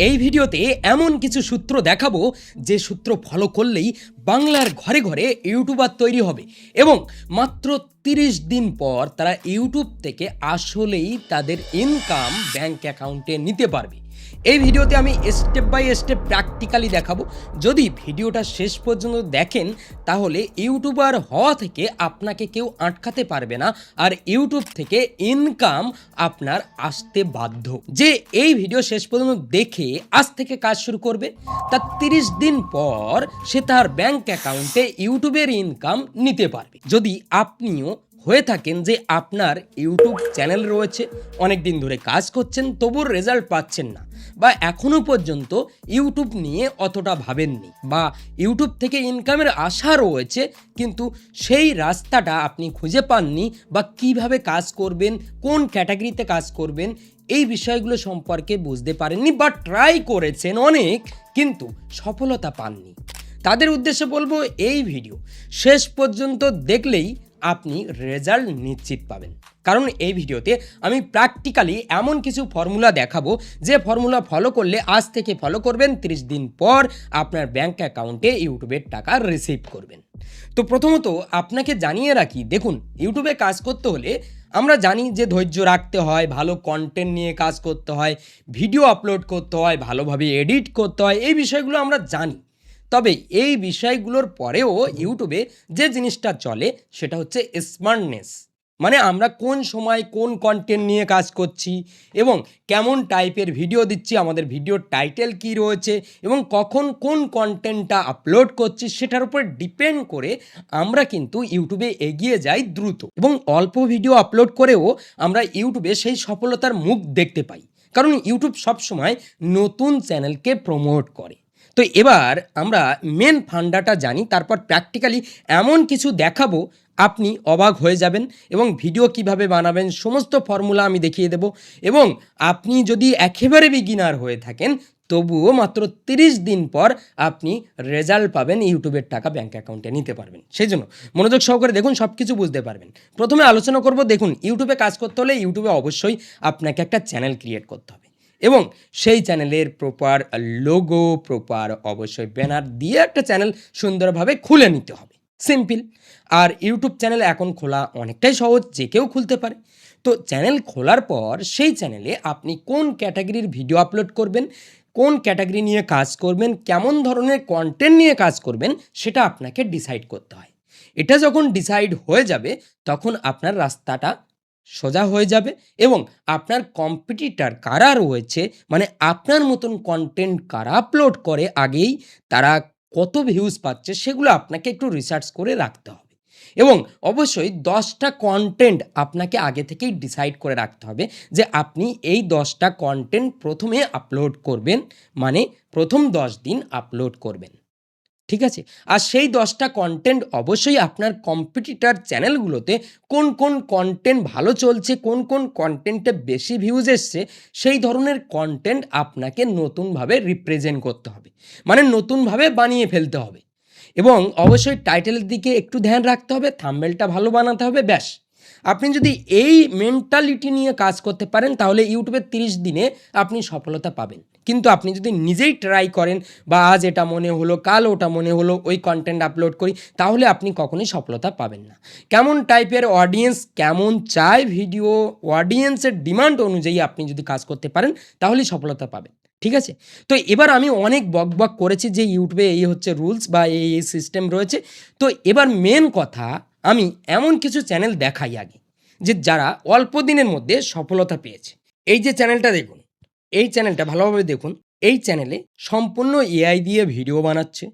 এই ভিডিওতে এমন কিছু সূত্র দেখাবো যে সূত্র ফলো করলেই বাংলার ঘরে ঘরে ইউটিউবার তৈরি হবে এবং মাত্র 30 দিন পর তারা ইউটিউব থেকে আসলেই তাদের ইনকাম ব্যাংক অ্যাকাউন্টে নিতে পারবে। এই ভিডিওতে আমি স্টেপ বাই স্টেপ প্র্যাকটিক্যালি দেখাবো। যদি ভিডিওটা শেষ পর্যন্ত দেখেন তাহলে ইউটিউবার হওয়া থেকে আপনাকে কেউ আটকাতে পারবে না, আর ইউটিউব থেকে ইনকাম আপনার আসতে বাধ্য। যে এই ভিডিও শেষ পর্যন্ত দেখে আজ থেকে কাজ শুরু করবে, তার 30 দিন পর সে তার ব্যাংক অ্যাকাউন্টে ইউটিউবের ইনকাম নিতে পারবে। যদি আপনিও হয়ে থাকেন যে আপনার ইউটিউব চ্যানেল রয়েছে, অনেক দিন ধরে কাজ করছেন তবুও রেজাল্ট পাচ্ছেন না, বা এখনো পর্যন্ত ইউটিউব নিয়ে অতটা ভাবেননি, বা ইউটিউব থেকে ইনকামের আশা রয়েছে কিন্তু সেই রাস্তাটা আপনি খুঁজে পাননি, বা কিভাবে কাজ করবেন, কোন ক্যাটাগরিতে কাজ করবেন, এই বিষয়গুলো সম্পর্কে বুঝতে পারেননি, বা ট্রাই করেছেন অনেক কিন্তু সফলতা পাননি, তাদের উদ্দেশ্যে বলবো এই ভিডিও শেষ পর্যন্ত দেখলেই আপনি রেজাল্ট নিশ্চিত পাবেন। কারণ এই ভিডিওতে আমি প্র্যাকটিক্যালি এমন কিছু ফর্মুলা দেখাবো যে ফর্মুলা ফলো করলে আজ থেকে ফলো করবেন, 30 দিন পর আপনার ব্যাংক অ্যাকাউন্টে ইউটিউবের টাকা রিসিভ করবেন। তো প্রথমত আপনাকে জানিয়ে রাখি, দেখুন ইউটিউবে কাজ করতে হলে আমরা জানি যে ধৈর্য রাখতে হয়, ভালো কন্টেন্ট নিয়ে কাজ করতে হয়, ভিডিও আপলোড করতে হয়, ভালোভাবে এডিট করতে হয়, এই বিষয়গুলো আমরা জানি। তবে এই বিষয়গুলোর পরেও ইউটিউবে যে জিনিসটা চলে সেটা হচ্ছে স্মার্টনেস, মানে আমরা কোন সময় কোন কন্টেন্ট নিয়ে কাজ করছি এবং কেমন টাইপের ভিডিও দিচ্ছি, আমাদের ভিডিওর টাইটেল কী রয়েছে এবং কখন কোন কন্টেন্টটা আপলোড করছি, সেটার উপর ডিপেন্ড করে আমরা কিন্তু ইউটিউবে এগিয়ে যাই দ্রুত, এবং অল্প ভিডিও আপলোড করেও আমরা ইউটিউবে সেই সফলতার মুখ দেখতে পাই, কারণ ইউটিউব সবসময় নতুন চ্যানেলকে প্রমোট করে। তো এবার আমরা মেন ফান্ডাটা জানি, তারপর প্র্যাকটিক্যালি এমন কিছু দেখাবো আপনি অবাক হয়ে যাবেন, এবং ভিডিও কিভাবে বানাবেন সমস্ত ফর্মুলা আমি দেখিয়ে দেব। এবং আপনি যদি একেবারে বিগিনার হয়ে থাকেন তবুও মাত্র 30 দিন পর আপনি রেজাল্ট পাবেন, ইউটিউবের টাকা ব্যাংক অ্যাকাউন্টে নিতে পারবেন। সেই জন্য মনোযোগ সহকারে দেখুন, সব কিছু বুঝতে পারবেন। প্রথমে আলোচনা করব, দেখুন ইউটিউবে কাজ করতে হলে ইউটিউবে অবশ্যই আপনাকে একটা চ্যানেল ক্রিয়েট করতে হবে, এবং সেই চ্যানেলের প্রপার লোগো, প্রপার অবশ্যই ব্যানার দিয়ে একটা চ্যানেল সুন্দরভাবে খুলে নিতে হবে, সিম্পল। আর ইউটিউব চ্যানেল এখন খোলা অনেকটাই সহজ, যে কেউ খুলতে পারে। তো চ্যানেল খোলার পর সেই চ্যানেলে আপনি কোন ক্যাটাগরির ভিডিও আপলোড করবেন, কোন ক্যাটাগরি নিয়ে কাজ করবেন, কেমন ধরনের কন্টেন্ট নিয়ে কাজ করবেন, সেটা আপনাকে ডিসাইড করতে হয়। এটা যখন ডিসাইড হয়ে যাবে তখন আপনার রাস্তাটা সোজা হয়ে যাবে, এবং আপনার কম্পিটিটার কারা রয়েছে, মানে আপনার মতন কন্টেন্ট কারা আপলোড করে আগেই, তারা কত ভিউজ পাচ্ছে, সেগুলো আপনাকে একটু রিসার্চ করে রাখতে হবে। এবং অবশ্যই 10টা কন্টেন্ট আপনাকে আগে থেকেই ডিসাইড করে রাখতে হবে যে আপনি এই 10টা কন্টেন্ট প্রথমে আপলোড করবেন, মানে প্রথম 10 দিন আপলোড করবেন, ঠিক আছে? আর সেই 10টা কন্টেন্ট অবশ্যই আপনার কম্পিটিটর চ্যানেলগুলোতে কোন কোন কন্টেন্ট ভালো চলছে, কোন কোন কন্টেন্টে বেশি ভিউজ এসছে, সেই ধরনের কন্টেন্ট আপনাকে নতুনভাবে রিপ্রেজেন্ট করতে হবে, মানে নতুনভাবে বানিয়ে ফেলতে হবে। এবং অবশ্যই টাইটেলের দিকে একটু ধ্যান রাখতে হবে, থাম্বনেলটা ভালো বানাতে হবে, ব্যাস। আপনি যদি এই মেন্টালিটি নিয়ে কাজ করতে পারেন তাহলে ইউটিউবে 30 দিনে আপনি সফলতা পাবেন। কিন্তু আপনি যদি নিজেই ট্রাই করেন, বা আজ এটা মনে হলো কাল ওটা মনে হলো ওই কন্টেন্ট আপলোড করি, তাহলে আপনি কখনোই সফলতা পাবেন না। কেমন টাইপের অডিয়েন্স কেমন চায়, ভিডিও অডিয়েন্সের ডিমান্ড অনুযায়ী আপনি যদি কাজ করতে পারেন তাহলেই সফলতা পাবেন, ঠিক আছে? তো এবার আমি অনেক বকবক করেছি যে ইউটিউবে এই হচ্ছে রুলস বা এই সিস্টেম রয়েছে। তো এবার মেন কথা, আমি এমন কিছু চ্যানেল দেখাই আগে যে যারা অল্প দিনের মধ্যে সফলতা পেয়েছে। এই যে চ্যানেলটা দেখুন, এই চ্যানেলটা ভালোভাবে দেখুন, এই চ্যানেলে সম্পূর্ণ এআই দিয়ে ভিডিও বানাচ্ছে,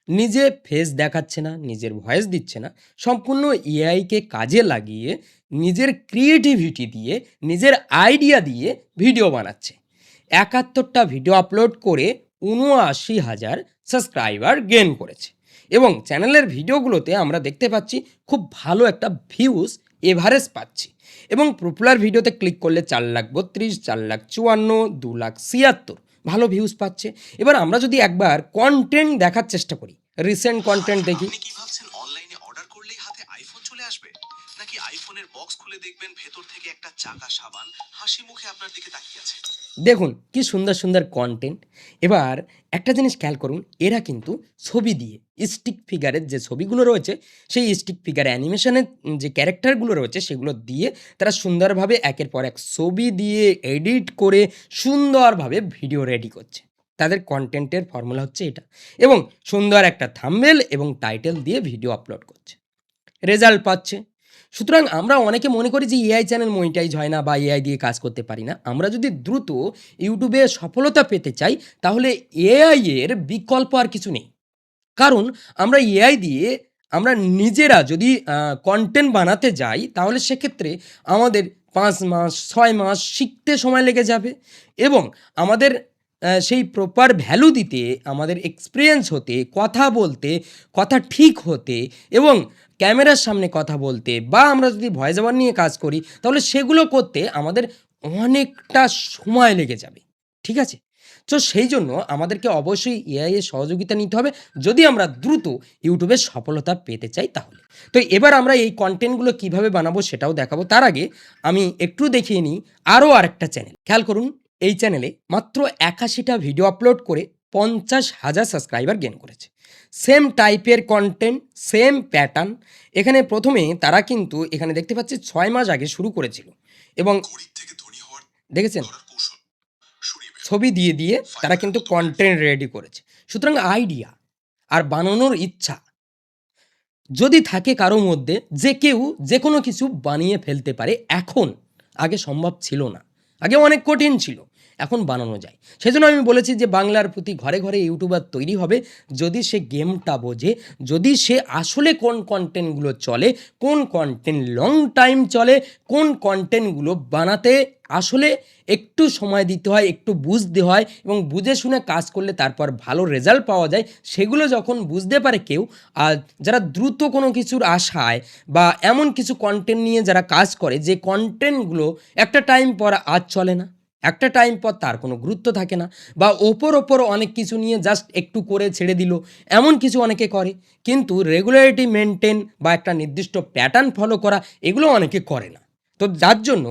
নিজে ফেস দেখাচ্ছে না, নিজের ভয়েস দিচ্ছে না, সম্পূর্ণ এআইকে কাজে লাগিয়ে নিজের ক্রিয়েটিভিটি দিয়ে, নিজের আইডিয়া দিয়ে ভিডিও বানাচ্ছে। 71টা ভিডিও আপলোড করে ৭৯,০০০ সাবস্ক্রাইবার গেইন করেছে, এবং চ্যানেলের ভিডিওগুলোতে আমরা দেখতে পাচ্ছি খুব ভালো একটা ভিউজ এভারেজ পাচ্ছি, এবং পপুলার ভিডিওতে ক্লিক করলে 4,32,000, 4,54,000, 2,76,000 ভালো ভিউজ পাচ্ছে। এবার আমরা যদি একবার কন্টেন্ট দেখার চেষ্টা করি, রিসেন্ট কন্টেন্ট দেখি। আপনি কি ভাবছেন অনলাইনে অর্ডার করলেই হাতে আইফোন চলে আসবে, নাকি আইফোনের বক্স খুলে দেখবেন ভেতর থেকে একটা চাকা সাবান হাসি মুখে আপনার দিকে তাকিয়ে আছে? দেখুন কি সুন্দর সুন্দর কন্টেন্ট। এবার একটা জিনিস খেয়াল করুন, এরা কিন্তু ছবি দিয়ে স্টিক ফিগারের যে ছবিগুলো রয়েছে, সেই স্টিক ফিগার অ্যানিমেশনের যে ক্যারেক্টারগুলো রয়েছে সেগুলো দিয়ে তারা সুন্দরভাবে একের পর এক ছবি দিয়ে এডিট করে সুন্দরভাবে ভিডিও রেডি করছে। তাদের কন্টেন্টের ফর্মুলা হচ্ছে এটা, এবং সুন্দর একটা থাম্বনেল এবং টাইটেল দিয়ে ভিডিও আপলোড করছে, রেজাল্ট পাচ্ছে। সুতরাং আমরা অনেকে মনে করি যে এআই চ্যানেল মনিটাইজ হয় না বা এআই দিয়ে কাজ করতে পারি না। আমরা যদি দ্রুত ইউটিউবে সফলতা পেতে চাই তাহলে এআই এর বিকল্প আর কিছু নেই। কারণ আমরা এআই দিয়ে আমরা নিজেরা যদি কন্টেন্ট বানাতে যাই তাহলে সেক্ষেত্রে আমাদের ৫ মাস ৬ মাস শিখতে সময় লেগে যাবে, এবং আমাদের সেই প্রপার ভ্যালু দিতে, আমাদের এক্সপিরিয়েন্স হতে, কথা বলতে, কথা ঠিক হতে এবং ক্যামেরার সামনে কথা বলতে, বা আমরা যদি ভয়েস ওভার নিয়ে কাজ করি তাহলে সেগুলো করতে আমাদের অনেকটা সময় লেগে যাবে। ঠিক আছে? তো সেই জন্য আমাদেরকে অবশ্যই এআই এর সহযোগিতা নিতে হবে যদি আমরা দ্রুত ইউটিউবে সফলতা পেতে চাই তাহলে। তো এবার আমরা এই কন্টেন্টগুলো কিভাবে বানাবো সেটাও দেখাবো। তার আগে আমি একটু দেখিয়ে নিই আরও আরেকটা চ্যানেল। খেয়াল করুন, এই চ্যানেলে মাত্র ৮১টা ভিডিও আপলোড করে ৫০,০০০ সাবস্ক্রাইবার গেইন করেছে। সেম টাইপের কন্টেন্ট, সেম প্যাটার্ন। এখানে প্রথমে তারা কিন্তু এখানে দেখতে পাচ্ছি ৬ মাস আগে শুরু করেছিল, এবং গরিব থেকে ধনী হওয়ার দেখেছেন করার কৌশল সরিয়ে বের ছবি দিয়ে দিয়ে তারা কিন্তু কন্টেন্ট রেডি করেছে। সুতরাং আইডিয়া আর বানানোর ইচ্ছা যদি থাকে কারো মধ্যে, যে কেউ যে কোনো কিছু বানিয়ে ফেলতে পারে এখন। আগে সম্ভব ছিল না, আগে অনেক কঠিন ছিল, এখন বানানো যায়। সেজন্য আমি বলেছি যে বাংলার প্রতি ঘরে ঘরে ইউটিউবার তৈরি হবে যদি সে গেমটা বোঝে, যদি সে আসলে কোন কন্টেন্টগুলো চলে, কোন কন্টেন্ট লং টাইম চলে, কোন কন্টেন্টগুলো বানাতে আসলে একটু সময় দিতে হয়, একটু বুঝতে হয়, এবং বুঝে শুনে কাজ করলে তারপর ভালো রেজাল্ট পাওয়া যায়। সেগুলো যখন বুঝতে পারে কেউ, আর যারা দ্রুত কোনো কিছুর আশায় বা এমন কিছু কন্টেন্ট নিয়ে যারা কাজ করে যে কন্টেন্টগুলো একটা টাইম পর আর চলে না, একটা টাইম পর তার কোনো গুরুত্ব থাকে না, বা ওপর অনেক কিছু নিয়ে জাস্ট একটু করে ছেড়ে দিল, এমন কিছু অনেকে করে। কিন্তু রেগুলারিটি মেনটেন বা একটা নির্দিষ্ট প্যাটার্ন ফলো করা, এগুলো অনেকে করে না। তো যার জন্য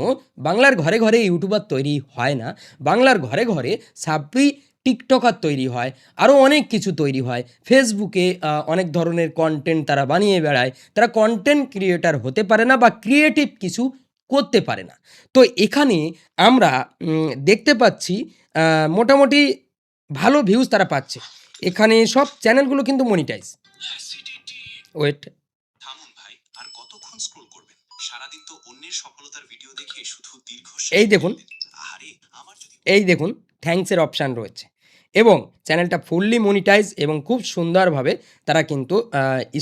বাংলার ঘরে ঘরে ইউটিউবার তৈরি হয় না, বাংলার ঘরে ঘরে সাবই টিকটকার তৈরি হয়, আরও অনেক কিছু তৈরি হয়। ফেসবুকে অনেক ধরনের কন্টেন্ট তারা বানিয়ে বেড়ায়, তারা কন্টেন্ট ক্রিয়েটার হতে পারে না বা ক্রিয়েটিভ কিছু করতে পারে না। তো এখানে আমরা দেখতে পাচ্ছি মোটামুটি ভালো ভিউজ তারা পাচ্ছে। এখানে সব চ্যানেলগুলো কিন্তু মনিটাইজ। অ্যাসিডিটি। ওয়েট, থামুন ভাই, আর কতক্ষণ স্ক্রল করবেন? সারাদিন তো অন্যের সফলতার ভিডিও দেখে শুধু এই দেখুন, আরে আমার যদি এই দেখুন থ্যাঙ্কসের অপশান রয়েছে, এবং চ্যানেলটা ফুললি মনিটাইজ, এবং খুব সুন্দরভাবে তারা কিন্তু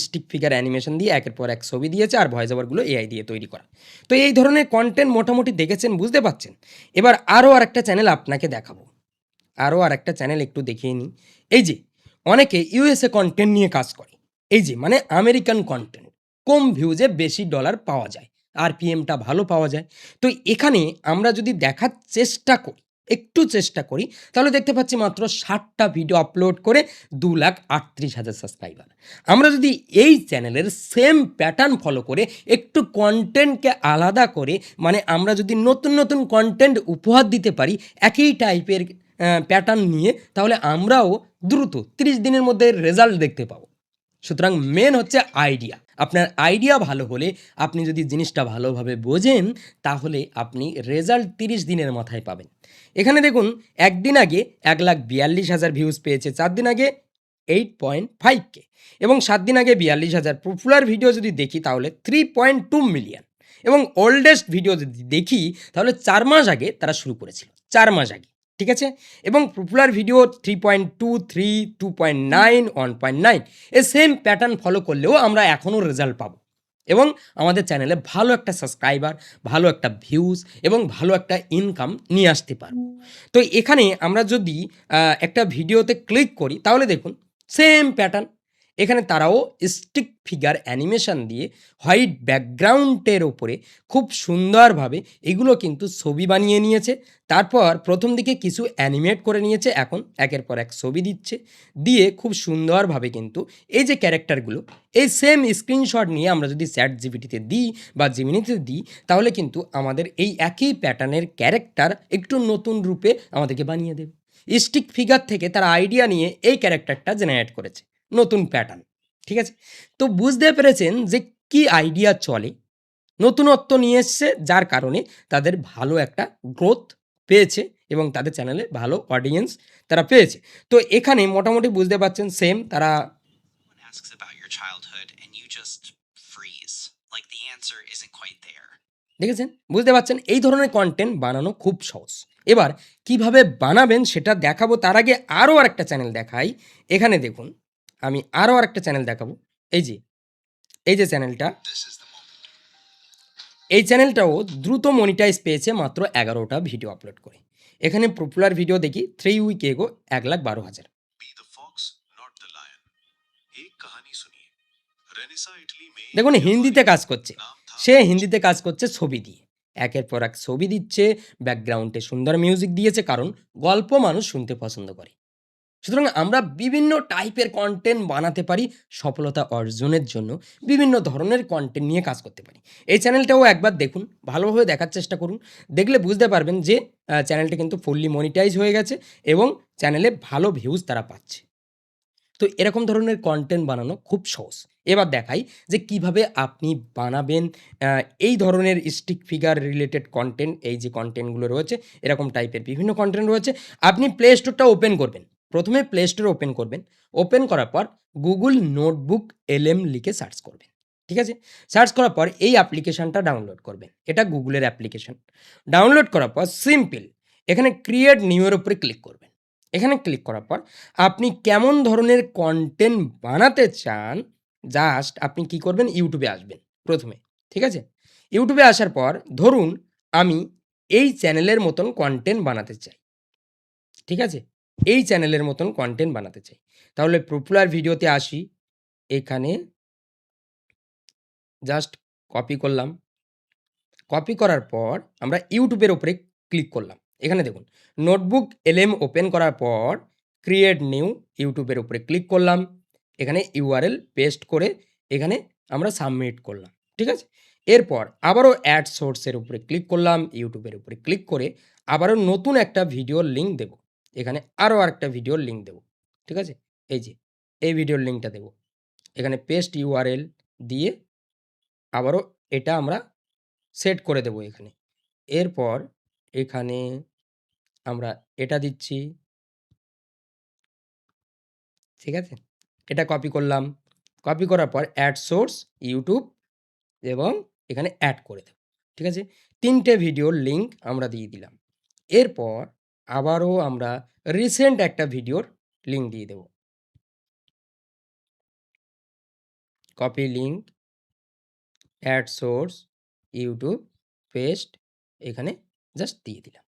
স্টিক ফিগার অ্যানিমেশন দিয়ে একের পর এক ছবি দিয়েছে, আর ভয়েস ওভারগুলো এআই দিয়ে তৈরি করা। তো এই ধরনের কন্টেন্ট মোটামুটি দেখেছেন, বুঝতে পারছেন। এবার আরও আরেকটা চ্যানেল আপনাকে দেখাবো, আরও আরেকটা চ্যানেল একটু দেখিয়ে নিই। এই যে অনেকে ইউএসএ কন্টেন্ট নিয়ে কাজ করে, এই যে মানে আমেরিকান কন্টেন্ট, কম ভিউজে বেশি ডলার পাওয়া যায়, আরপিএমটা ভালো পাওয়া যায়। তো এখানে আমরা যদি দেখার চেষ্টা করি, একটু চেষ্টা করি, তাহলে দেখতে পাচ্ছি মাত্র 60টা ভিডিও আপলোড করে 2,38,000 সাবস্ক্রাইবার। আমরা যদি এই চ্যানেলের সেম প্যাটার্ন ফলো করে একটু কন্টেন্টকে আলাদা করে, মানে আমরা যদি নতুন নতুন কন্টেন্ট উপহার দিতে পারি একই টাইপের প্যাটার্ন নিয়ে, তাহলে আমরাও দ্রুত 30 দিনের মধ্যে রেজাল্ট দেখতে পাবো। সুতরাং মেন হচ্ছে আইডিয়া। আপনার আইডিয়া ভালো হলে, আপনি যদি জিনিসটা ভালোভাবে বোঝেন, তাহলে আপনি রেজাল্ট 30 দিনের মাথায় পাবেন। এখানে দেখুন, একদিন আগে 1,42,000 ভিউজ পেয়েছে, 4 দিন আগে 8.5K, এবং 7 দিন আগে 42,000। পপুলার ভিডিও যদি দেখি তাহলে 3.2 মিলিয়ন, এবং ওল্ডেস্ট ভিডিও যদি দেখি তাহলে 4 মাস আগে তারা শুরু করেছিল, 4 মাস আগে। ঠিক আছে? এবং পপুলার ভিডিও 3.2, 3, 2.9, 1.9, এই সেম প্যাটার্ন ফলো করলেও আমরা এখনও রেজাল্ট পাবো, এবং আমাদের চ্যানেলে ভালো একটা সাবস্ক্রাইবার, ভালো একটা ভিউজ এবং ভালো একটা ইনকাম নিয়ে আসতে পারবো। তো এখানে আমরা যদি একটা ভিডিওতে ক্লিক করি তাহলে দেখুন সেম প্যাটার্ন, এখানে তারাও স্টিক ফিগার অ্যানিমেশন দিয়ে হোয়াইট ব্যাকগ্রাউন্ডের ওপরে খুব সুন্দরভাবে এগুলো কিন্তু ছবি বানিয়ে নিয়েছে। তারপর প্রথম দিকে কিছু অ্যানিমেট করে নিয়েছে, এখন একের পর এক ছবি দিচ্ছে, দিয়ে খুব সুন্দরভাবে কিন্তু এই যে ক্যারেক্টারগুলো, এই সেম স্ক্রিনশট নিয়ে আমরা যদি ChatGPT-তে দিই বা জেমিনিতে দিই, তাহলে কিন্তু আমাদের এই একই প্যাটার্নের ক্যারেক্টার একটু নতুন রূপে আমাদেরকে বানিয়ে দেবে। স্টিক ফিগার থেকে তারা আইডিয়া নিয়ে এই ক্যারেক্টারটা জেনারেট করেছে, নতুন প্যাটার্ন। ঠিক আছে? তো বুঝতে পেরেছেন যে কি আইডিয়া চলে, নতুনত্ব নিয়ে এসছে, যার কারণে তাদের ভালো একটা গ্রোথ পেয়েছে এবং তাদের চ্যানেলে ভালো অডিয়েন্স তারা পেয়েছে। তো এখানে মোটামুটি বুঝতে পারছেন সেম তারা Someone asks about your childhood and you just freeze, like the answer isn't quite there. দেখেছেন? বুঝতে পারছেন এই ধরনের কনটেন্ট বানানো খুব সহজ। এবার কিভাবে বানাবেন সেটা দেখাবো, তার আগে আরও আরেকটা চ্যানেল দেখাই। এখানে দেখুন, আমি আরও আরেকটা চ্যানেল দেখাবো। এই যে চ্যানেলটা, This is the moment. এই চ্যানেলটাও দ্রুত মনিটাইজ পেয়েছে মাত্র 11টা ভিডিও আপলোড করে। এখানে পপুলার ভিডিও দেখি 3 উইক এগো 1,12,000। Be the fox, not the lion. एक कहानी सुनिए। रेनेसा इटली में एक দেখুন হিন্দিতে व्यापारी কাজ করছে, नाम था সে হিন্দিতে কাজ করছে ছবি দিয়ে, একের পর এক ছবি দিচ্ছে, ব্যাকগ্রাউন্ডে সুন্দর মিউজিক দিয়েছে, কারণ গল্প মানুষ শুনতে পছন্দ করে। সুতরাং আমরা বিভিন্ন টাইপের কন্টেন্ট বানাতে পারি সফলতা অর্জনের জন্য, বিভিন্ন ধরনের কন্টেন্ট নিয়ে কাজ করতে পারি। এই চ্যানেলটাও একবার দেখুন, ভালোভাবে দেখার চেষ্টা করুন, দেখলে বুঝতে পারবেন যে চ্যানেলটা কিন্তু ফুললি মনিটাইজ হয়ে গেছে এবং চ্যানেলে ভালো ভিউজ তারা পাচ্ছে। তো এরকম ধরনের কন্টেন্ট বানানো খুব সহজ। এবার দেখাই যে কিভাবে আপনি বানাবেন এই ধরনের স্টিক ফিগার রিলেটেড কন্টেন্ট। এই যে কন্টেন্টগুলো রয়েছে, এরকম টাইপের বিভিন্ন কন্টেন্ট রয়েছে। আপনি প্লে স্টোরটা ওপেন করবেন। প্রথমে প্লে স্টোর ওপেন করবেন। ওপেন করার পর গুগল নোটবুক LM লিখে সার্চ করবেন। ঠিক আছে? সার্চ করার পর এই অ্যাপ্লিকেশনটা ডাউনলোড করবেন। এটা গুগলের অ্যাপ্লিকেশন। ডাউনলোড করার পর সিম্পল এখানে ক্রিয়েট নিউ এর উপরে ক্লিক করবেন। এখানে ক্লিক করার পর আপনি কেমন ধরনের কন্টেন্ট বানাতে চান, জাস্ট আপনি কি করবেন, ইউটিউবে আসবেন প্রথমে। ঠিক আছে? ইউটিউবে আসার পর ধরুন আমি এই চ্যানেলের মতন কন্টেন্ট বানাতে চাই। ঠিক আছে? এই চ্যানেলের মতন কন্টেন্ট বানাতে চাই। তাহলে পপুলার ভিডিওতে আসি। এখানে জাস্ট কপি করলাম। কপি করার পর আমরা ইউটিউবের উপরে ক্লিক করলাম। এখানে দেখুন নোটবুক LM ওপেন করার পর ক্রিয়েট নিউ ইউটিউবের উপরে ক্লিক করলাম। এখানে URL পেস্ট করে এখানে আমরা সাবমিট করলাম। ঠিক আছে? এরপর আবারও অ্যাড সোর্সের উপরে ক্লিক করলাম, ইউটিউবের উপরে ক্লিক করে আবারও নতুন একটা ভিডিওর লিঙ্ক দেব। এখানে আরও আরেকটা ভিডিওর লিঙ্ক দেব। ঠিক আছে? এই যে এই ভিডিওর লিঙ্কটা দেব। এখানে পেস্ট URL দিয়ে আবারও এটা আমরা সেট করে দেব এখানে। এরপর এখানে আমরা এটা দিচ্ছি। ঠিক আছে? এটা কপি করলাম। কপি করার পর অ্যাড সোর্স, ইউটিউব এবং এখানে অ্যাড করে দেব। ঠিক আছে? ৩ টে ভিডিওর লিঙ্ক আমরা দিয়ে দিলাম। এরপর আবারও আমরা রিসেন্ট একটা ভিডিওর লিঙ্ক দিয়ে দেব। Copy link, add source, YouTube, paste, এখানে জাস্ট দিয়ে দিলাম।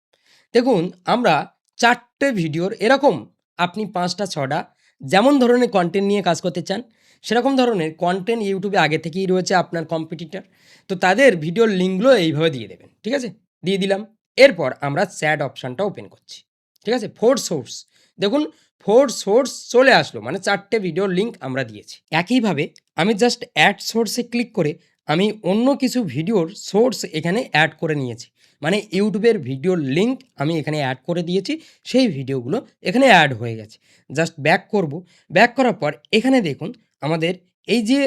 দেখুন আমরা ৪ টে ভিডিওর এরকম আপনি ৫টা ৬টা যেমন ধরনের কন্টেন্ট নিয়ে কাজ করতে চান, সেরকম ধরনের কন্টেন্ট ইউটিউবে আগে থেকেই রয়েছে আপনার কম্পিটিটর। তো তাদের ভিডিওর লিঙ্কগুলো এইভাবে দিয়ে দেবেন। ঠিক আছে? দিয়ে দিলাম। এরপর আমরা চ্যাট অপশনটা ওপেন করছি। ঠিক আছে? 4 সোর্স, দেখুন 4 সোর্স চলে আসলো, মানে ৪ টে ভিডিওর লিঙ্ক আমরা দিয়েছি। একইভাবে আমি জাস্ট অ্যাড সোর্সে ক্লিক করে আমি অন্য কিছু ভিডিওর সোর্স এখানে অ্যাড করে নিয়েছি। মানে ইউটিউবের ভিডিওর লিঙ্ক আমি এখানে অ্যাড করে দিয়েছি, সেই ভিডিওগুলো এখানে অ্যাড হয়ে গেছে। জাস্ট ব্যাক করব। ব্যাক করার পর এখানে দেখুন আমাদের এই যে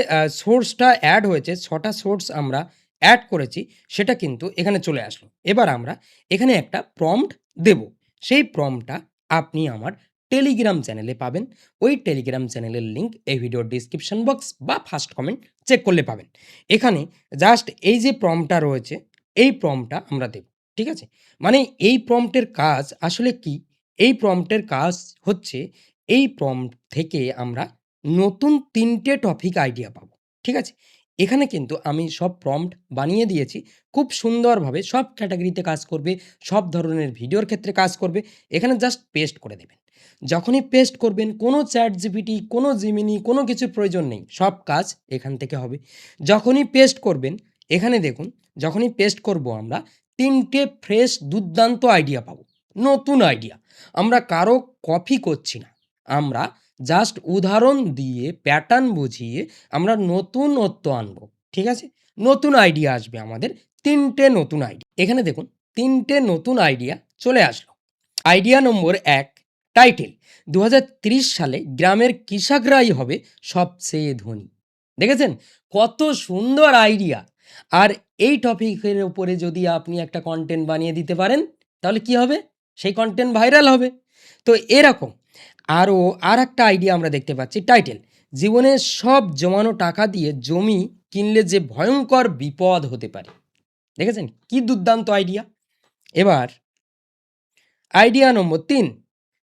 সোর্সটা অ্যাড হয়েছে, ৬টা সোর্স আমরা অ্যাড করেছি, সেটা কিন্তু এখানে চলে আসলো। এবার আমরা এখানে একটা প্রম্পট দেব। সেই প্রম্পটটা আপনি আমার টেলিগ্রাম চ্যানেলে পাবেন। ওই টেলিগ্রাম চ্যানেলের লিঙ্ক এই ভিডিওর ডেসক্রিপশন বক্স বা ফার্স্ট কমেন্ট চেক করলে পাবেন। এখানে জাস্ট এই যে প্রম্পটটা রয়েছে, এই প্রম্পটটা আমরা দেব। ঠিক আছে? মানে এই প্রম্পটের কাজ আসলে কি? এই প্রম্পটের কাজ হচ্ছে এই প্রম্পট থেকে আমরা নতুন ৩ টে টপিক আইডিয়া পাবো। ঠিক আছে? এখানে কিন্তু আমি সব প্রম্পট বানিয়ে দিয়েছি। খুব সুন্দরভাবে সব ক্যাটেগরিতে কাজ করবে, সব ধরনের ভিডিওর ক্ষেত্রে কাজ করবে। এখানে জাস্ট পেস্ট করে দেবেন। যখনই পেস্ট করবেন কোনো চ্যাট জিপিটি, কোনো জিমিনি, কোনো কিছুর প্রয়োজন নেই, সব কাজ এখান থেকে হবে। যখনই পেস্ট করবেন, এখানে দেখুন, যখনই পেস্ট করব আমরা 3টে ফ্রেশ দুর্দান্ত আইডিয়া পাবো, নতুন আইডিয়া। আমরা কারো কপি করছি না, আমরা জাস্ট উদাহরণ দিয়ে প্যাটার্ন বুঝিয়ে আমরা নতুনত্ব আনবো, ঠিক আছে? নতুন আইডিয়া আসবে আমাদের, 3টে নতুন আইডিয়া। এখানে দেখুন 3টে নতুন আইডিয়া চলে আসলো। আইডিয়া নম্বর 1, টাইটেল 2030 সালে গ্রামের কৃষকরাই হবে সবচেয়ে ধনী। দেখেছেন কত সুন্দর আইডিয়া! আর এই টপিকের উপরে যদি আপনি একটা কন্টেন্ট বানিয়ে দিতে পারেন, তাহলে কি হবে? সেই কন্টেন্ট ভাইরাল হবে। তো এরকম আরও আরেকটা আইডিয়া আমরা দেখতে পাচ্ছি, টাইটেল জীবনের সব জমানো টাকা দিয়ে জমি কিনলে যে ভয়ঙ্কর বিপদ হতে পারে। দেখেছেন কি দুর্দান্ত আইডিয়া! এবার আইডিয়া নম্বর 3,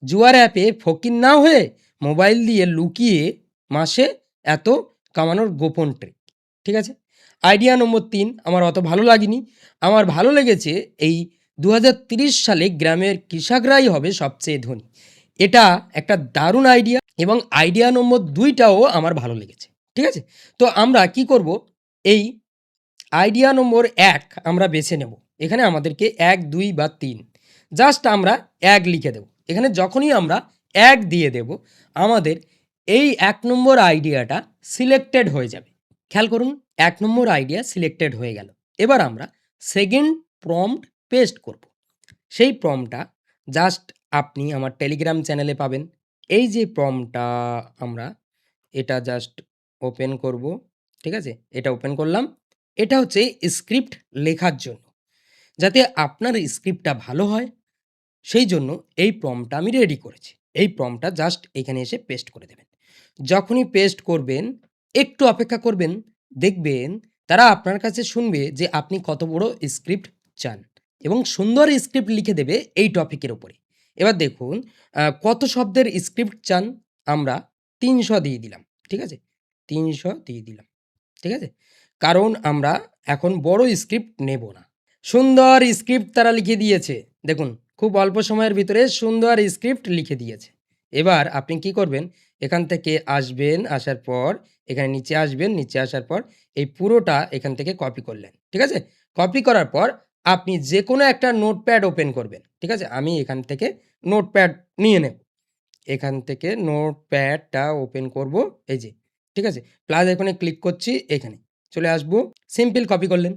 জুয়ার অ্যাপে ফকির না হয়ে মোবাইল দিয়ে লুকিয়ে মাসে এত কামানোর গোপন ট্রিক। ঠিক আছে? আইডিয়া নম্বর 3 আমার অত ভালো লাগেনি। আমার ভালো লেগেছে এই 2030 সালে গ্রামের কৃষকরাই হবে সবচেয়ে ধনী। এটা একটা দারুণ আইডিয়া এবং আইডিয়া নম্বর 2টাও আমার ভালো লেগেছে। ঠিক আছে? তো আমরা কি করব, এই আইডিয়া নম্বর 1 আমরা বেছে নেব। এখানে আমাদেরকে 1, 2 বা 3 জাস্ট আমরা 1 লিখে দেব। এখানে যখনই আমরা 1 দিয়ে দেব, আমাদের এই 1 নম্বর আইডিয়াটা সিলেক্টেড হয়ে যাবে। খেয়াল করুন 1 নম্বর আইডিয়া সিলেক্টেড হয়ে গেল। এবার আমরা সেকেন্ড প্রম্পট পেস্ট করব। সেই প্রম্পটটা জাস্ট আপনি আমার টেলিগ্রাম চ্যানেলে পাবেন। এই যে প্রম্পটটা আমরা এটা জাস্ট ওপেন করব। ঠিক আছে? এটা ওপেন করলাম। এটা হচ্ছে স্ক্রিপ্ট লেখার জন্য। যাতে আপনার স্ক্রিপ্টটা ভালো হয়, সেই জন্য এই প্রম্পটটা আমি রেডি করেছি। এই প্রম্পটটা জাস্ট এখানে এসে পেস্ট করে দেবেন। যখনই পেস্ট করবেন, একটু অপেক্ষা করবেন, দেখবেন তারা আপনার কাছে শুনবে যে আপনি কত বড় স্ক্রিপ্ট চান এবং সুন্দর স্ক্রিপ্ট লিখে দেবে এই টপিকের উপরে। এবার দেখুন কত শব্দের স্ক্রিপ্ট চান? আমরা 300 দিয়ে দিলাম। ঠিক আছে? 300 দিয়ে দিলাম। ঠিক আছে? কারণ আমরা এখন বড় স্ক্রিপ্ট নেব না। সুন্দর স্ক্রিপ্ট তারা লিখে দিয়েছে। দেখুন খুব অল্প সময়ের ভিতরে সুন্দর স্ক্রিপ্ট লিখে দিয়েছে। এবার আপনি কি করবেন? এখান থেকে আসবেন, আসার পর এখানে নিচে আসবেন, নিচে আসার পর এই পুরোটা এখান থেকে কপি করলেন। ঠিক আছে? কপি করার পর আপনি যেকোনো একটা নোটপ্যাড ওপেন করবেন। ঠিক আছে? আমি এখান থেকে নোটপ্যাড নিয়ে নেব। এখান থেকে নোটপ্যাডটা ওপেন করব, এই যে। ঠিক আছে? প্লাস আইকনে ক্লিক করছি, এখানে চলে আসবো। সিম্পল কপি করলেন।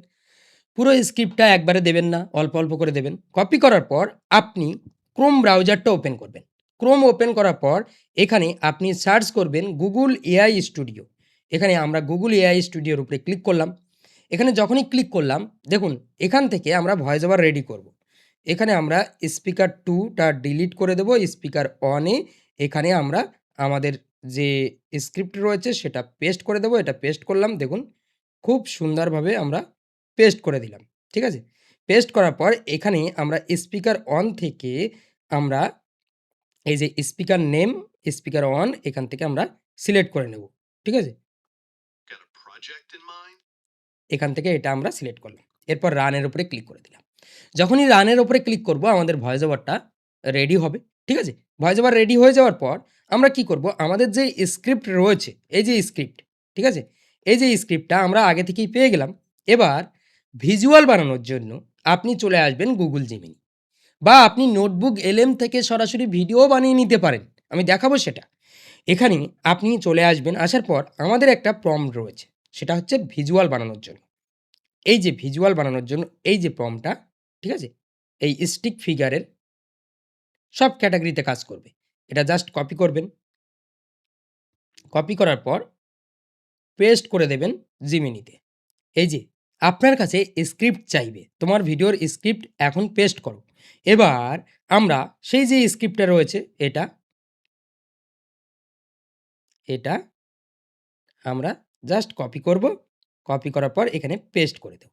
পুরো স্ক্রিপ্টটা একবারে দেবেন না, অল্প অল্প করে দেবেন। কপি করার পর আপনি ক্রোম ব্রাউজারটা ওপেন করবেন। ক্রোম ওপেন করার পর এখানে আপনি সার্চ করবেন গুগল এআই স্টুডিও। এখানে আমরা গুগল এআই স্টুডিওর উপরে ক্লিক করলাম। এখানে যখনই ক্লিক করলাম, দেখুন এখান থেকে আমরা ভয়েস ওভার রেডি করব। এখানে আমরা স্পিকার 2টা ডিলিট করে দেব, স্পিকার 1-এ এখানে আমরা আমাদের যে স্ক্রিপ্ট রয়েছে সেটা পেস্ট করে দেব। এটা পেস্ট করলাম, দেখুন খুব সুন্দরভাবে আমরা পেস্ট করে দিলাম। ঠিক আছে? পেস্ট করার পর এখানে আমরা স্পিকার 1 থেকে আমরা এই যে স্পিকার নেম, স্পিকার 1 এখান থেকে আমরা সিলেক্ট করে নেব। ঠিক আছে? Got a project in mind? এখান থেকে এটা আমরা সিলেক্ট করলাম। এরপর রানের উপরে ক্লিক করে দিলাম। যখনই রানের উপরে ক্লিক করব আমাদের ভয়েস ওভারটা রেডি হবে। ঠিক আছে? ভয়েস ওভার রেডি হয়ে যাওয়ার পর আমরা কি করব? আমাদের যে স্ক্রিপ্ট রয়েছে, এই যে স্ক্রিপ্ট, ঠিক আছে? এই যে স্ক্রিপ্টটা আমরা আগে থেকেই পেয়ে গেলাম। এবার ভিজুয়াল বানানোর জন্য আপনি চলে আসবেন গুগল জেমিনি বা আপনি নোটবুক এলএম থেকে সরাসরি ভিডিও বানিয়ে নিতে পারেন। আমি দেখাবো সেটা। এখানে আপনি চলে আসবেন, আসার পর আমাদের একটা প্রম্পট রয়েছে। সেটা হচ্ছে ভিজুয়াল বানানোর জন্য। এই যে ভিজুয়াল বানানোর জন্য এই যে প্রম্পটটা, ঠিক আছে? এই স্টিক ফিগারের সব ক্যাটাগরিতে কাজ করবে। এটা জাস্ট কপি করবেন। কপি করার পর পেস্ট করে দেবেন জিমিনিতে। এই যে আপনার কাছে স্ক্রিপ্ট চাইবে, তোমার ভিডিওর স্ক্রিপ্ট এখন পেস্ট করো। এবার আমরা সেই যে স্ক্রিপ্টটা রয়েছে এটা আমরা জাস্ট কপি করব। কপি করার পর এখানে পেস্ট করে দেব।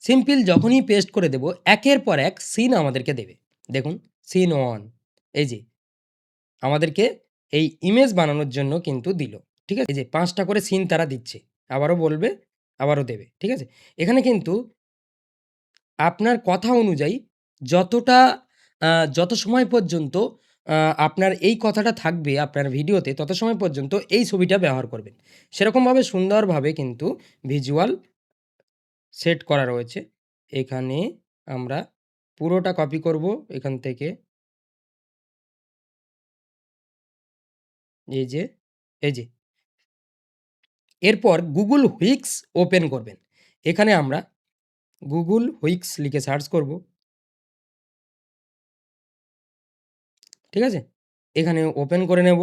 সিম্পল যখনই পেস্ট করে দেব, একের পর এক সিন আমাদেরকে দেবে। দেখুন সিন 1, এই যে আমাদেরকে এই ইমেজ বানানোর জন্য কিন্তু দিল। ঠিক আছে? এই যে 5টা করে সিন তারা দিচ্ছে। আবারও বলবে, আবারও দেবে। ঠিক আছে? এখানে কিন্তু আপনার কথা অনুযায়ী যতটা যত সময় পর্যন্ত আপনার এই কথাটা থাকবে আপনার ভিডিওতে, তত সময় পর্যন্ত এই ছবিটা ব্যবহার করবেন। সেরকমভাবে সুন্দরভাবে কিন্তু ভিজুয়াল সেট করা রয়েছে। এখানে আমরা পুরোটা কপি করব এখান থেকে। এই যে, এই যে। এরপর Google Wix ওপেন করবেন। এখানে আমরা Google Wix লিখে সার্চ করব। ঠিক আছে? এখানে ওপেন করে নেব।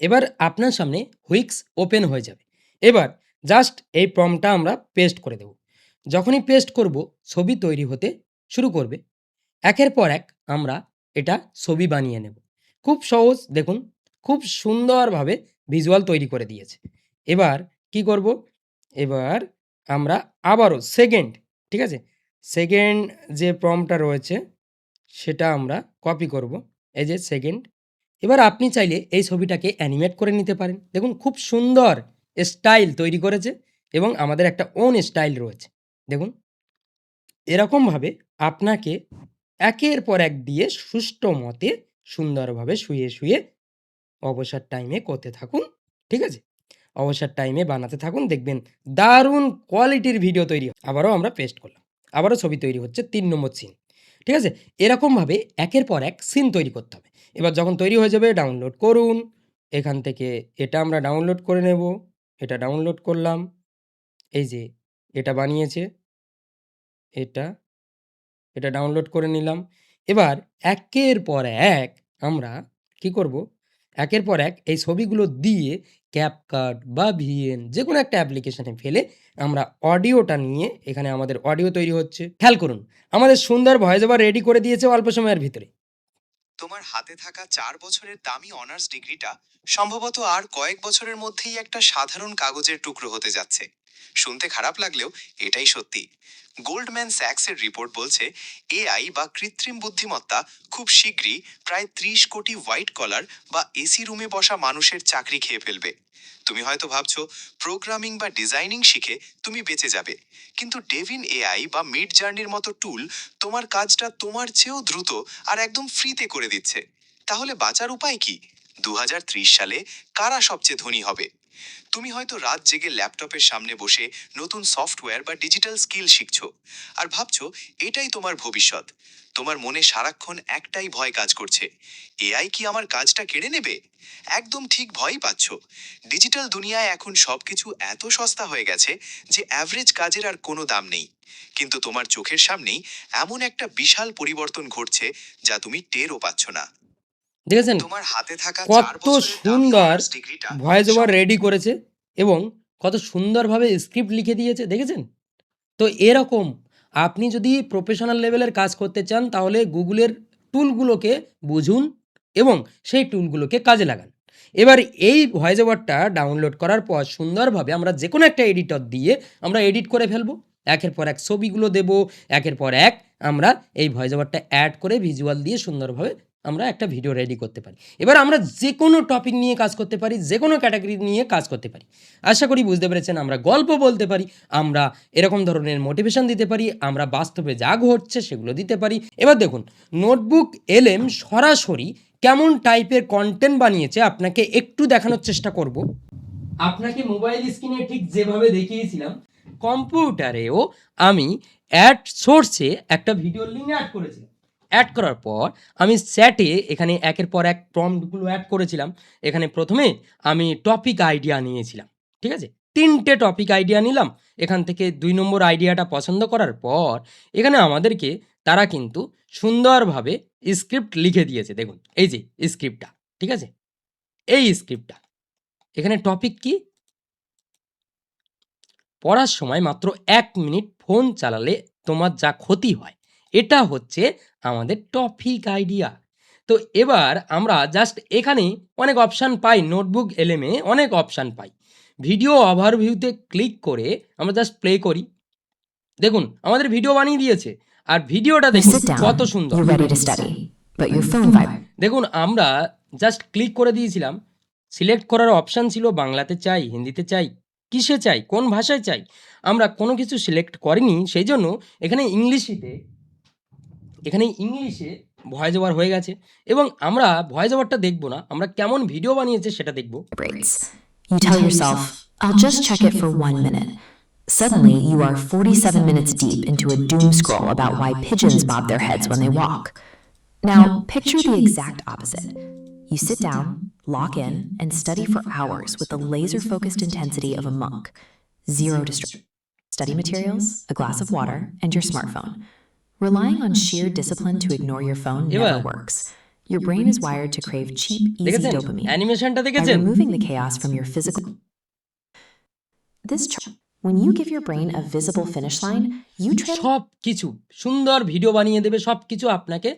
এবার আপনার সামনে Wix ওপেন হয়ে যাবে। এবার জাস্ট এই প্রম্পটটা আমরা পেস্ট করে দেব। যখনই পেস্ট করব, ছবি তৈরি হতে শুরু করবে। একের পর এক আমরা এটা ছবি বানিয়ে নেব। খুব সহজ, দেখুন খুব সুন্দরভাবে ভিজুয়াল তৈরি করে দিয়েছে। এবার কি করব? এবার আমরা আবারও সেকেন্ড, ঠিক আছে? সেকেন্ড যে প্রম্পটটা রয়েছে সেটা আমরা কপি করব। এই যে সেকেন্ড। এবার আপনি চাইলে এই ছবিটাকে অ্যানিমেট করে নিতে পারেন। দেখুন খুব সুন্দর স্টাইল তৈরি করেছে এবং আমাদের একটা ওন স্টাইল রয়েছে। দেখুন এরকমভাবে আপনাকে একের পর এক দিয়ে সুষ্ঠু মতে সুন্দরভাবে শুয়ে শুয়ে অবসর টাইমে করতে থাকুন। ঠিক আছে? অবসর টাইমে বানাতে থাকুন, দেখবেন দারুণ কোয়ালিটির ভিডিও তৈরি আবারও আমরা পেস্ট করলাম। আবারও ছবি তৈরি হচ্ছে ৩ নম্বর সিন। ঠিক আছে? এরকমভাবে একের পর এক সিন তৈরি করতে হবে। এবার যখন তৈরি হয়ে যাবে ডাউনলোড করুন। এখান থেকে এটা আমরা ডাউনলোড করে নেব। এটা ডাউনলোড করলাম। এই যে এটা বানিয়েছে। এটা ডাউনলোড করে নিলাম। এবার একের পর এক আমরা কি করব? একের পর এক এই ছবিগুলো দিয়ে CapCut বা VN যেকোনো একটা অ্যাপ্লিকেশনে ফেলে আমরা অডিওটা নিয়ে এখানে আমাদের অডিও তৈরি হচ্ছে। খেয়াল করুন, আমাদের সুন্দর ভয়েস ওভার রেডি করে দিয়েছে অল্প সময়ের ভিতরে। তোমার হাতে থাকা ৪ বছরের দামি অনার্স ডিগ্রিটা সম্ভবত আর কয়েক বছরের মধ্যেই একটা সাধারণ কাগজের টুকরো হতে যাচ্ছে। শুনতে খারাপ লাগলেও এটাই সত্যি। গোল্ডম্যান স্যাক্সের রিপোর্ট বলছে এআই বা কৃত্রিম বুদ্ধিমত্তা খুব শীঘ্রই প্রায় ৩০ কোটি হোয়াইট কলার বা এসি রুমে বসা মানুষের চাকরি খেয়ে ফেলবে। তুমি হয়তো ভাবছো প্রোগ্রামিং বা ডিজাইনিং শিখে তুমি বেঁচে যাবে, কিন্তু ডেভিন এআই বা মিড জার্নির মতো টুল তোমার কাজটা তোমার চেয়েও দ্রুত আর একদম ফ্রিতে করে দিচ্ছে। তাহলে বাঁচার উপায় কি? ২০৩০ সালে কারা সবচেয়ে ধনী হবে? তুমি হয়তো রাত জেগে ল্যাপটপের সামনে বসে নতুন সফটওয়্যার বা ডিজিটাল স্কিল শিখছো আর ভাবছো এটাই তোমার ভবিষ্যৎ। তোমার মনে সারাক্ষণ একটাই ভয় কাজ করছে, এআই কি আমার কাজটা কেড়ে নেবে? একদম ঠিক ভয়ই পাচ্ছ। ডিজিটাল দুনিয়ায় এখন সবকিছু এত সস্তা হয়ে গেছে যে অ্যাভারেজ কাজের আর কোনো দাম নেই। কিন্তু তোমার চোখের সামনেই এমন একটা বিশাল পরিবর্তন ঘটছে যা তুমি টেরও পাচ্ছ না। দেখেছেন তোমার হাতে থাকা ৪ কত বছরের দামি সুন্দর অনার্স ডিগ্রিটা ভয়েস ওভার রেডি করেছে এবং কত সুন্দরভাবে স্ক্রিপ্ট লিখে দিয়েছে, দেখেছেন? তো এরকম আপনি যদি প্রফেশনাল লেভেলের কাজ করতে চান তাহলে গুগলের টুলগুলোকে বুঝুন এবং সেই টুলগুলোকে কাজে লাগান। এবার এই ভয়েস ওভারটা ডাউনলোড করার পর সুন্দরভাবে আমরা যে কোনো একটা এডিটর দিয়ে আমরা এডিট করে ফেলবো। একের পর এক ছবিগুলো দেব, একের পর এক আমরা এই ভয়েস ওভারটা অ্যাড করে ভিজুয়াল দিয়ে সুন্দরভাবে আমরা একটা ভিডিও রেডি করতে পারি। এবার আমরা যে কোনো টপিক নিয়ে কাজ করতে পারি, যে কোনো ক্যাটাগরি নিয়ে কাজ করতে পারি। আশা করি বুঝতে পেরেছেন। আমরা গল্প বলতে পারি, আমরা এরকম ধরনের মোটিভেশন দিতে পারি, আমরা বাস্তবে যা ঘটছে সেগুলো দিতে পারি। এবার দেখুন নোটবুক LM সরাসরি কেমন টাইপের কন্টেন্ট বানিয়েছে আপনাকে একটু দেখানোর চেষ্টা করব। আপনাকে মোবাইল স্ক্রিনে ঠিক যেভাবে দেখিয়েছিলাম কম্পিউটারেও আমি অ্যাড সোর্সে একটা ভিডিও লিঙ্ক অ্যাড করেছিলাম। অ্যাড করার পর আমি চ্যাটে এখানে একের পর এক প্রম্পটগুলো অ্যাড করেছিলাম। এখানে প্রথমে আমি টপিক আইডিয়া নিয়েছিলাম। ঠিক আছে? ৩টে টপিক আইডিয়া নিলাম। এখান থেকে ২ নম্বর আইডিয়াটা পছন্দ করার পর এখানে আমাদেরকে তারা কিন্তু সুন্দরভাবে স্ক্রিপ্ট লিখে দিয়েছে। দেখুন এই যে স্ক্রিপ্টটা, ঠিক আছে? এই স্ক্রিপ্টটা। এখানে টপিক কি? পড়ার সময় মাত্র ১ মিনিট ফোন চালালে তোমার যা ক্ষতি হয়। এটা হচ্ছে আমাদের টপিক আইডিয়া। তো এবার আমরা জাস্ট এখানে অনেক অপশান পাই, নোটবুক LM এ অনেক অপশান পাই। ভিডিও ওভারভিউতে ক্লিক করে আমরা জাস্ট প্লে করি। দেখুন আমাদের ভিডিও বানিয়ে দিয়েছে। আর ভিডিওটা You দেখুন sit down, কত সুন্দর। you're ready to study, but your phone vibrates. দেখুন আমরা জাস্ট ক্লিক করে দিয়েছিলাম। সিলেক্ট করার অপশান ছিল বাংলাতে চাই, হিন্দিতে চাই, কিসে চাই, কোন ভাষায় চাই। আমরা কোনো কিছু সিলেক্ট করিনি, সেই জন্য এখানে ইংলিশে ভয়েস ওভার হয়ে গেছে এবং আমরা ভয়েস ওভারটা দেখবো না, আমরা কেমন ভিডিও বানিয়েছে সেটা দেখবো। vibrates. You tell yourself, I'll just check it for 1 minute. Suddenly, you are 47 minutes deep into a doom scroll about why pigeons bob their heads when they walk. Now, picture the exact opposite. You sit down, lock in, and study for hours with the laser-focused intensity of a monk. Zero distraction. Study materials, a glass of water, and your smartphone. Relying on sheer discipline to ignore your phone never works. Your brain is wired to crave cheap, easy দেখেছেন dopamine. অ্যানিমেশনটা By দেখেছেন? removing the chaos from your physical... This chart, when you give your brain a visible finish line, you সব কিছু সুন্দর video বানিয়ে দেবে, সব কিছু আপনাকে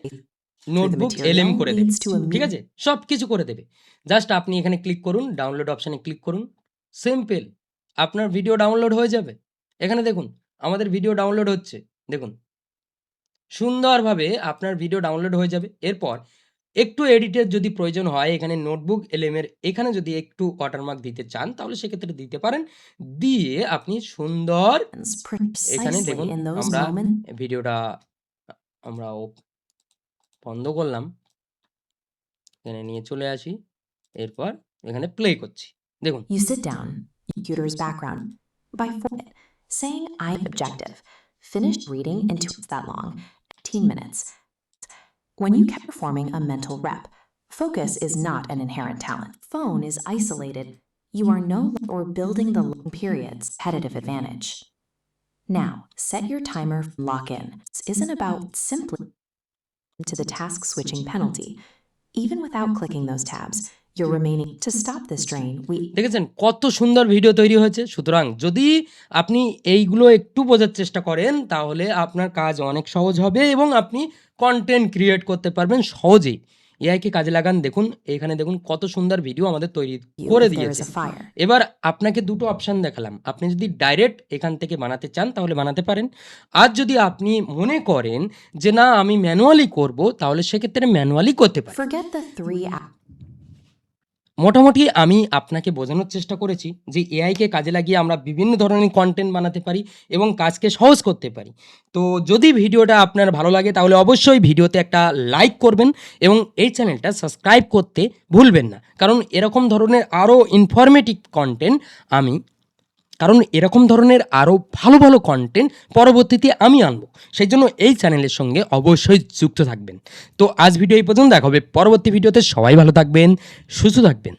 নোটবুক এলএম করে দেবে, ঠিক আছে, সব কিছু করে দেবে। জাস্ট আপনি এখানে ক্লিক করুন, ডাউনলোড অপশানে ক্লিক করুন, সিম্পল, আপনার ভিডিও ডাউনলোড হয়ে যাবে। এখানে দেখুন আমাদের ভিডিও ডাউনলোড হচ্ছে, দেখুন সুন্দরভাবে আপনার ভিডিও ডাউনলোড হয়ে যাবে। এরপর একটু এডিটের যদি প্রয়োজন হয়, এখানে নোটবুক এলএমের এখানে যদি একটু ওয়াটারমার্ক দিতে চান তাহলে সেক্ষেত্রে দিতে পারেন, দিয়ে আপনি সুন্দর এখানে দেখুন আমরা ভিডিওটা আমরা বন্ধ করলাম, এখানে নিয়ে চলে আসি, এরপর এখানে প্লে করছি, দেখুন। You sit down, computer's background, by format, saying I'm objective. Finish reading into that long, 15 minutes. When you keep performing a mental rep, focus is not an inherent talent. Phone is isolated. You are no or building the long periods competitive advantage. Now, set your timer for lock-in. This isn't about simply to the task switching penalty. Even without clicking those tabs, you're remaining. To stop this drain, we দেখেছেন কত সুন্দর video তৈরি হয়েছে। সুতরাং যদি আপনি এইগুলো একটু বোঝার চেষ্টা করেন তাহলে আপনার কাজ অনেক সহজ হবে এবং আপনি কন্টেন্ট ক্রিয়েট করতে পারবেন সহজেই। এআইকে কাজে লাগান। দেখুন এখানে দেখুন কত সুন্দর ভিডিও আমাদের তৈরি করে if there দিয়েছে। is a fire. এবার আপনাকে দুটো অপশান দেখালাম, আপনি যদি ডাইরেক্ট এখান থেকে বানাতে চান তাহলে বানাতে পারেন, আর যদি আপনি মনে করেন যে না আমি ম্যানুয়ালি করব তাহলে সেক্ষেত্রে ম্যানুয়ালি করতে পারেন। Forget the 3 মোটামুটি আমি আপনাকে বোঝানোর চেষ্টা করেছি যে এআইকে কাজে লাগিয়ে আমরা বিভিন্ন ধরনের কন্টেন্ট বানাতে পারি এবং কাজকে সহজ করতে পারি। তো যদি ভিডিওটা আপনার ভালো লাগে তাহলে অবশ্যই ভিডিওতে একটা লাইক করবেন এবং এই চ্যানেলটা সাবস্ক্রাইব করতে ভুলবেন না, কারণ এরকম ধরনের আরও ইনফরমেটিভ কন্টেন্ট এরকম ধরনের আরও ভালো ভালো কন্টেন্ট পরবর্তীতে আমি আনবো, সেই জন্য এই চ্যানেলের সঙ্গে অবশ্যই যুক্ত থাকবেন। তো আজ ভিডিও এই পর্যন্ত, দেখা হবে পরবর্তী ভিডিওতে। সবাই ভালো থাকবেন, সুস্থ থাকবেন।